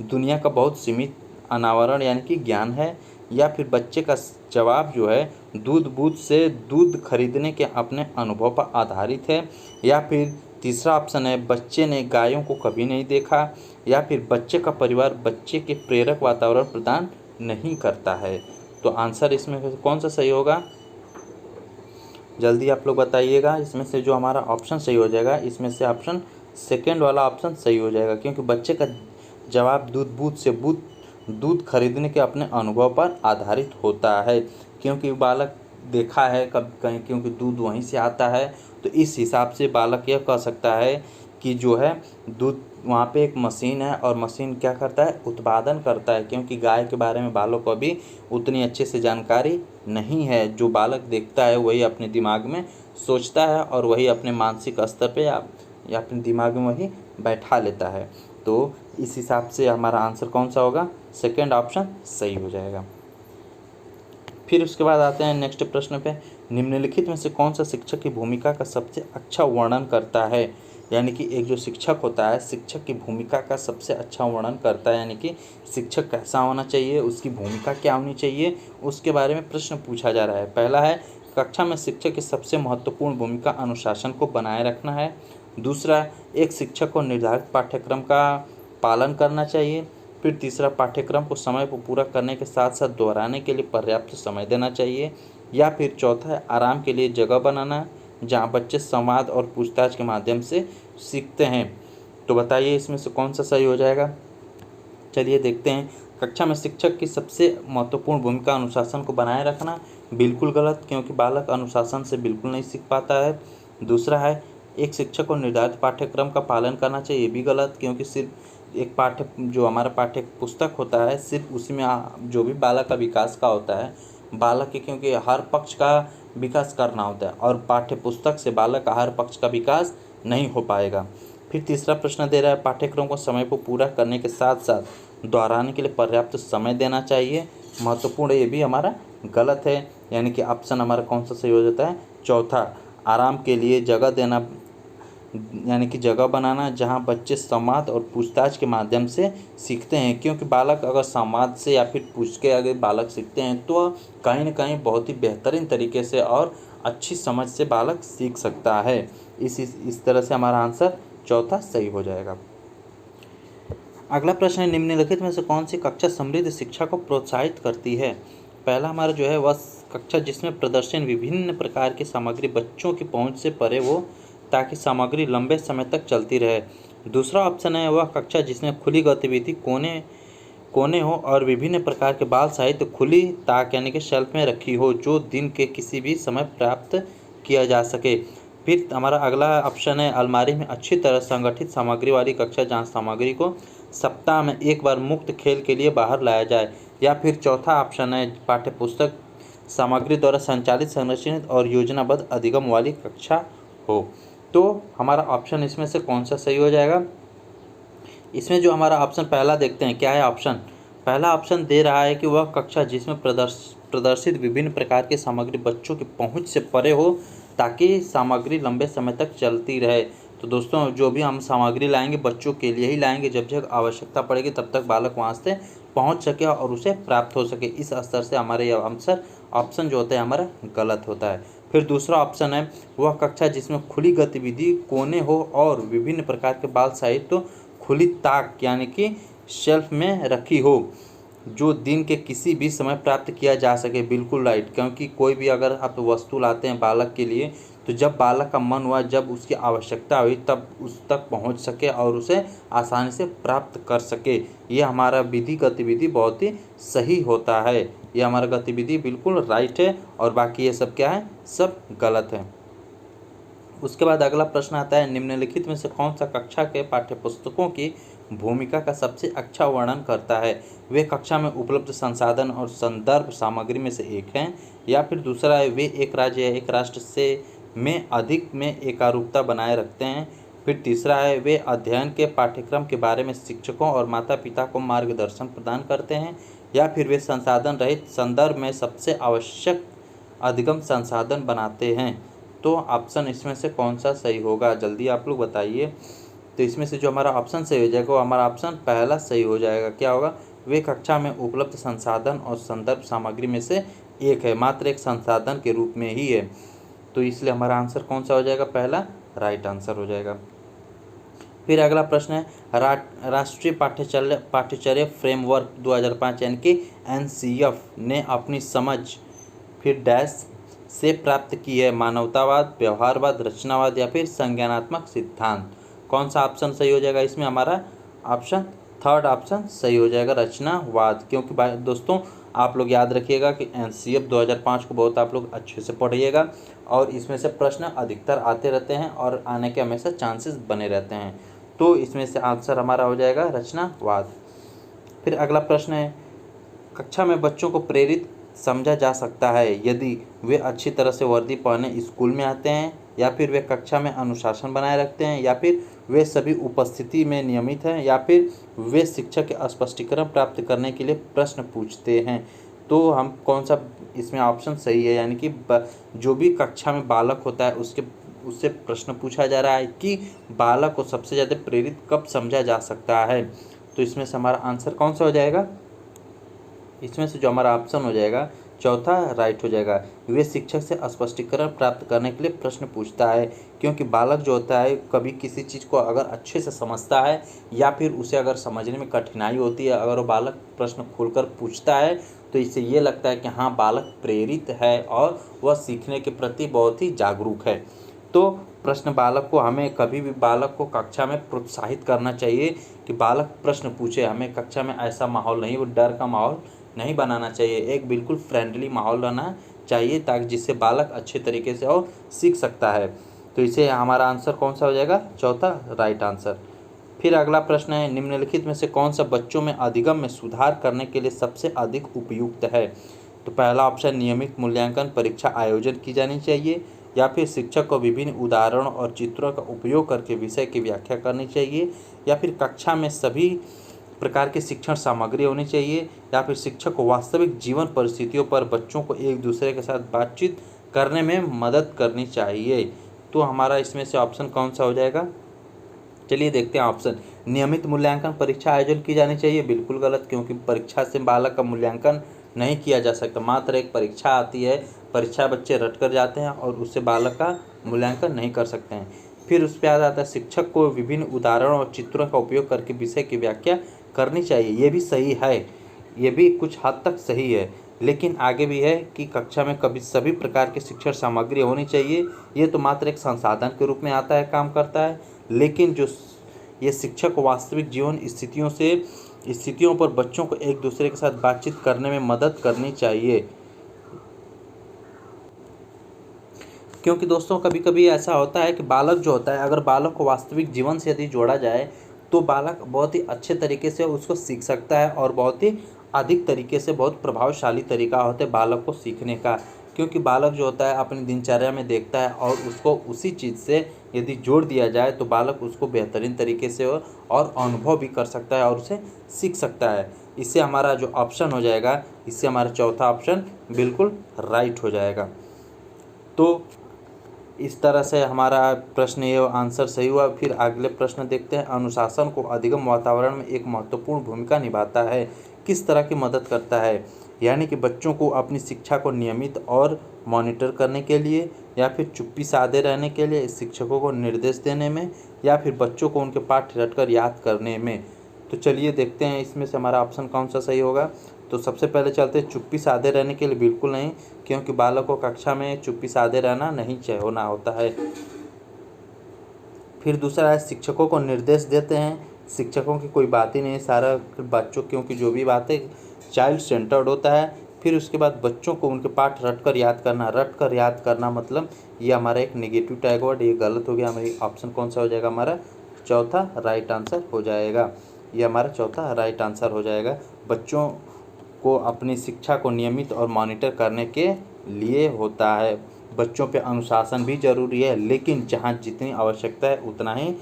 S1: दुनिया का बहुत सीमित अनावरण यानी कि ज्ञान है, या फिर बच्चे का जवाब जो है दूध बूथ से दूध खरीदने के अपने अनुभव पर आधारित है, या फिर तीसरा ऑप्शन है बच्चे ने गायों को कभी नहीं देखा, या फिर बच्चे का परिवार बच्चे के प्रेरक वातावरण प्रदान नहीं करता है। तो आंसर इसमें कौन सा सही होगा? जल्दी आप लोग बताइएगा। इसमें से जो हमारा ऑप्शन सही हो जाएगा, इसमें से ऑप्शन सेकंड वाला ऑप्शन सही हो जाएगा, क्योंकि बच्चे का जवाब दूध बूथ से दूध खरीदने के अपने अनुभव पर आधारित होता है, क्योंकि बालक देखा है कब कहीं, क्योंकि दूध वहीं से आता है। तो इस हिसाब से बालक यह कह सकता है कि जो है दूध वहाँ पे एक मशीन है और मशीन क्या करता है? उत्पादन करता है, क्योंकि गाय के बारे में बालक को अभी उतनी अच्छे से जानकारी नहीं है। जो बालक देखता है वही अपने दिमाग में सोचता है और वही अपने मानसिक स्तर पे या अपने दिमाग में वही बैठा लेता है। तो इस हिसाब से हमारा आंसर कौन सा होगा? सेकंड ऑप्शन सही हो जाएगा। फिर उसके बाद आते हैं नेक्स्ट प्रश्न पे। निम्नलिखित में से कौन सा शिक्षक की भूमिका का सबसे अच्छा वर्णन करता है? यानी कि एक जो शिक्षक होता है, शिक्षक की भूमिका का सबसे अच्छा वर्णन करता है, यानी कि शिक्षक कैसा होना चाहिए, उसकी भूमिका क्या होनी चाहिए, उसके बारे में प्रश्न पूछा जा रहा है। पहला है कक्षा में शिक्षक की सबसे महत्वपूर्ण भूमिका अनुशासन को बनाए रखना है। दूसरा, एक शिक्षक को निर्धारित पाठ्यक्रम का पालन करना चाहिए। फिर तीसरा, पाठ्यक्रम को समय पर पूरा करने के साथ साथ दोहराने के लिए पर्याप्त समय देना चाहिए। या फिर चौथा है, आराम के लिए जगह बनाना जहाँ बच्चे संवाद और पूछताछ के माध्यम से सीखते हैं। तो बताइए इसमें से कौन सा सही हो जाएगा। चलिए देखते हैं। कक्षा में शिक्षक की सबसे महत्वपूर्ण भूमिका अनुशासन को बनाए रखना, बिल्कुल गलत, क्योंकि बालक अनुशासन से बिल्कुल नहीं सीख पाता है। दूसरा है, एक शिक्षक को निर्धारित पाठ्यक्रम का पालन करना चाहिए, ये भी गलत, क्योंकि सिर्फ एक जो हमारा पाठ्य पुस्तक होता है सिर्फ उसी में जो भी बालक का विकास का होता है, बालक के क्योंकि हर पक्ष का विकास करना होता है और पाठ्य पुस्तक से बालक का हर पक्ष का विकास नहीं हो पाएगा। फिर तीसरा प्रश्न दे रहा है, पाठ्यक्रम को समय पर पूरा करने के साथ साथ दोहराने के लिए पर्याप्त समय देना चाहिए, महत्वपूर्ण है, ये भी हमारा गलत है। यानी कि ऑप्शन हमारा कौन सा सही हो जाता है, चौथा, आराम के लिए जगह देना, यानी कि जगह बनाना जहां बच्चे संवाद और पूछताछ के माध्यम से सीखते हैं, क्योंकि बालक अगर संवाद से या फिर पूछ के अगर बालक सीखते हैं तो कहीं ना कहीं बहुत ही बेहतरीन तरीके से और अच्छी समझ से बालक सीख सकता है। इस तरह से हमारा आंसर चौथा सही हो जाएगा। अगला प्रश्न है, निम्नलिखित में से कौन सी कक्षा समृद्ध शिक्षा को प्रोत्साहित करती है। पहला हमारा जो है वह कक्षा जिसमें प्रदर्शन विभिन्न प्रकार की सामग्री बच्चों की पहुंच से परे हो ताकि सामग्री लंबे समय तक चलती रहे। दूसरा ऑप्शन है, वह कक्षा जिसमें खुली गतिविधि कोने हो और विभिन्न प्रकार के बाल साहित्य खुली ताक यानी कि शेल्फ में रखी हो जो दिन के किसी भी समय प्राप्त किया जा सके। फिर हमारा अगला ऑप्शन है, अलमारी में अच्छी तरह संगठित सामग्री वाली कक्षा जहाँ सामग्री को सप्ताह में एक बार मुक्त खेल के लिए बाहर लाया जाए। या फिर चौथा ऑप्शन है, पाठ्यपुस्तक सामग्री द्वारा संचालित, संरचित और योजनाबद्ध अधिगम वाली कक्षा हो। तो हमारा ऑप्शन इसमें से कौन सा सही हो जाएगा। इसमें जो हमारा ऑप्शन पहला देखते हैं, क्या है ऑप्शन पहला। ऑप्शन दे रहा है कि वह कक्षा जिसमें प्रदर्शित विभिन्न प्रकार की सामग्री बच्चों की पहुंच से परे हो ताकि सामग्री लंबे समय तक चलती रहे। तो दोस्तों, जो भी हम सामग्री लाएंगे बच्चों के लिए ही लाएंगे, जब जब आवश्यकता पड़ेगी तब तक बालक वहाँ से पहुँच सके और उसे प्राप्त हो सके। इस स्तर से हमारे यह आंसर ऑप्शन जो होता है हमारा गलत होता है। फिर दूसरा ऑप्शन है, वह कक्षा जिसमें खुली गतिविधि कोने हो और विभिन्न प्रकार के बाल साहित्य खुली ताक यानी कि शेल्फ में रखी हो जो दिन के किसी भी समय प्राप्त किया जा सके, बिल्कुल राइट, क्योंकि कोई भी अगर आप वस्तु लाते हैं बालक के लिए तो जब बालक का मन हुआ, जब उसकी आवश्यकता हुई तब उस तक पहुंच सके और उसे आसानी से प्राप्त कर सके। ये हमारा गतिविधि बहुत ही सही होता है, ये हमारा गतिविधि बिल्कुल राइट है और बाकी ये सब क्या है, सब गलत है। उसके बाद अगला प्रश्न आता है, निम्नलिखित में से कौन सा कक्षा के पाठ्यपुस्तकों की भूमिका का सबसे अच्छा वर्णन करता है। वे कक्षा में उपलब्ध संसाधन और संदर्भ सामग्री में से एक हैं। या फिर दूसरा है, वे एक राज्य या एक राष्ट्र से में अधिक में एकारूपता बनाए रखते हैं। फिर तीसरा है, वे अध्ययन के पाठ्यक्रम के बारे में शिक्षकों और माता पिता को मार्गदर्शन प्रदान करते हैं। या फिर वे संसाधन रहित संदर्भ में सबसे आवश्यक अधिगम संसाधन बनाते हैं। तो ऑप्शन इसमें से कौन सा सही होगा, जल्दी आप लोग बताइए। तो इसमें से जो हमारा ऑप्शन सही हो जाएगा वो हमारा ऑप्शन पहला सही हो जाएगा। क्या होगा, वे कक्षा में उपलब्ध संसाधन और संदर्भ सामग्री में से एक है, मात्र एक संसाधन के रूप में ही है। तो इसलिए हमारा आंसर कौन सा हो जाएगा, पहला राइट आंसर हो जाएगा। फिर अगला प्रश्न है, राष्ट्रीय पाठ्यचर्या फ्रेमवर्क 2005 यानी कि NCF ने अपनी समझ फिर डैश से प्राप्त की है, मानवतावाद, व्यवहारवाद, रचनावाद या फिर संज्ञानात्मक सिद्धांत। कौन सा ऑप्शन सही हो जाएगा इसमें, हमारा ऑप्शन थर्ड ऑप्शन सही हो जाएगा, रचनावाद। क्योंकि दोस्तों आप लोग याद रखिएगा कि NCF 2005 को बहुत आप लोग अच्छे से पढ़िएगा और इसमें से प्रश्न अधिकतर आते रहते हैं और आने के हमेशा चांसेस बने रहते हैं। तो इसमें से आंसर हमारा हो जाएगा रचनावाद। फिर अगला प्रश्न है, कक्षा में बच्चों को प्रेरित समझा जा सकता है यदि वे अच्छी तरह से वर्दी पहने स्कूल में आते हैं, या फिर वे कक्षा में अनुशासन बनाए रखते हैं, या फिर वे सभी उपस्थिति में नियमित हैं, या फिर वे शिक्षक के स्पष्टीकरण प्राप्त करने के लिए प्रश्न पूछते हैं। तो हम कौन सा इसमें ऑप्शन सही है, यानी कि जो भी कक्षा में बालक होता है उससे प्रश्न पूछा जा रहा है कि बालक को सबसे ज़्यादा प्रेरित कब समझा जा सकता है। तो इसमें से हमारा आंसर कौन सा हो जाएगा, इसमें से जो हमारा ऑप्शन हो जाएगा चौथा राइट हो जाएगा। वे शिक्षक से स्पष्टीकरण प्राप्त करने के लिए प्रश्न पूछता है, क्योंकि बालक जो होता है कभी किसी चीज़ को अगर अच्छे से समझता है या फिर उसे अगर समझने में कठिनाई होती है, अगर वो बालक प्रश्न खुलकर पूछता है तो इससे ये लगता है कि हाँ, बालक प्रेरित है और वह सीखने के प्रति बहुत ही जागरूक है। तो प्रश्न बालक को, हमें कभी भी बालक को कक्षा में प्रोत्साहित करना चाहिए कि बालक प्रश्न पूछे। हमें कक्षा में ऐसा माहौल नहीं, वो डर का माहौल नहीं बनाना चाहिए। एक बिल्कुल फ्रेंडली माहौल रहना चाहिए ताकि जिससे बालक अच्छे तरीके से और सीख सकता है। तो इसे हमारा आंसर कौन सा हो जाएगा? चौथा राइट आंसर। फिर अगला प्रश्न है, निम्नलिखित में से कौन सा बच्चों में अधिगम में सुधार करने के लिए सबसे अधिक उपयुक्त है? तो पहला ऑप्शन, नियमित मूल्यांकन परीक्षा आयोजन की जानी चाहिए, या फिर शिक्षक को विभिन्न उदाहरणों और चित्रों का उपयोग करके विषय की व्याख्या करनी चाहिए, या फिर कक्षा में सभी प्रकार की शिक्षण सामग्री होनी चाहिए, या फिर शिक्षक को वास्तविक जीवन परिस्थितियों पर बच्चों को एक दूसरे के साथ बातचीत करने में मदद करनी चाहिए। तो हमारा इसमें से ऑप्शन कौन सा हो जाएगा? चलिए देखते हैं ऑप्शन। नियमित मूल्यांकन परीक्षा आयोजन की जानी चाहिए, बिल्कुल गलत, क्योंकि परीक्षा से बालक का मूल्यांकन नहीं किया जा सकता। मात्र एक परीक्षा आती है, परीक्षा बच्चे रट कर जाते हैं और उससे बालक का मूल्यांकन नहीं कर सकते हैं। फिर उस पर आ जाता है, शिक्षक को विभिन्न उदाहरणों और चित्रों का उपयोग करके विषय की व्याख्या करनी चाहिए। ये भी सही है, ये भी कुछ हद तक सही है, लेकिन आगे भी है कि कक्षा में कभी सभी प्रकार की शिक्षण सामग्री होनी चाहिए। ये तो मात्र एक संसाधन के रूप में आता है, काम करता है, लेकिन जो ये शिक्षक को वास्तविक जीवन स्थितियों पर बच्चों को एक दूसरे के साथ बातचीत करने में मदद करनी चाहिए। क्योंकि दोस्तों कभी कभी ऐसा होता है कि बालक जो होता है, अगर बालक को वास्तविक जीवन से यदि जोड़ा जाए तो बालक बहुत ही अच्छे तरीके से उसको सीख सकता है और बहुत ही अधिक तरीके से, बहुत प्रभावशाली तरीका होता है बालक को सीखने का। क्योंकि बालक जो होता है अपनी दिनचर्या में देखता है और उसको उसी चीज़ से यदि जोड़ दिया जाए तो बालक उसको बेहतरीन तरीके से और अनुभव भी कर सकता है और उसे सीख सकता है। इससे हमारा जो ऑप्शन हो जाएगा, इससे हमारा चौथा ऑप्शन बिल्कुल राइट हो जाएगा। तो इस तरह से हमारा प्रश्न ये आंसर सही हुआ। फिर अगले प्रश्न देखते हैं, अनुशासन को अधिगम वातावरण में एक महत्वपूर्ण भूमिका निभाता है, किस तरह की मदद करता है? यानी कि बच्चों को अपनी शिक्षा को नियमित और मॉनिटर करने के लिए, या फिर चुप्पी साधे रहने के लिए, शिक्षकों को निर्देश देने में, या फिर बच्चों को उनके पाठ रटकर याद करने में। तो चलिए देखते हैं इसमें से हमारा ऑप्शन कौन सा सही होगा। तो सबसे पहले चलते हैं, चुप्पी साधे रहने के लिए बिल्कुल नहीं, क्योंकि बालक को कक्षा में चुप्पी साधे रहना नहीं चाहिए, होना होता है। फिर दूसरा है, शिक्षकों को निर्देश देते हैं, शिक्षकों की कोई बात ही नहीं, सारा बच्चों, क्योंकि जो भी बातें चाइल्ड सेंटर्ड होता है। फिर उसके बाद बच्चों को उनके पाठ रट कर याद करना मतलब ये हमारा एक नेगेटिव टैग वर्ड, ये गलत हो गया। हमारी ऑप्शन कौन सा हो जाएगा? हमारा चौथा राइट आंसर हो जाएगा। ये हमारा चौथा राइट आंसर हो जाएगा। बच्चों को अपनी शिक्षा को नियमित और मॉनिटर करने के लिए होता है। बच्चों पे अनुशासन भी ज़रूरी है, लेकिन जहाँ जितनी आवश्यकता है उतना ही,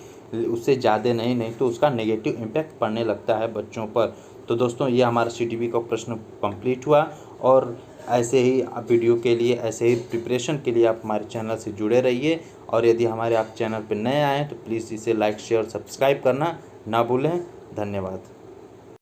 S1: उससे ज़्यादा नहीं तो उसका नेगेटिव इम्पैक्ट पड़ने लगता है बच्चों पर। तो दोस्तों ये हमारा CTB का प्रश्न कंप्लीट हुआ, और ऐसे ही वीडियो के लिए, ऐसे ही प्रिपरेशन के लिए आप हमारे चैनल से जुड़े रहिए। और यदि हमारे आप चैनल पर नए आए हैं तो प्लीज़ इसे लाइक, शेयर, सब्सक्राइब करना ना भूलें। धन्यवाद।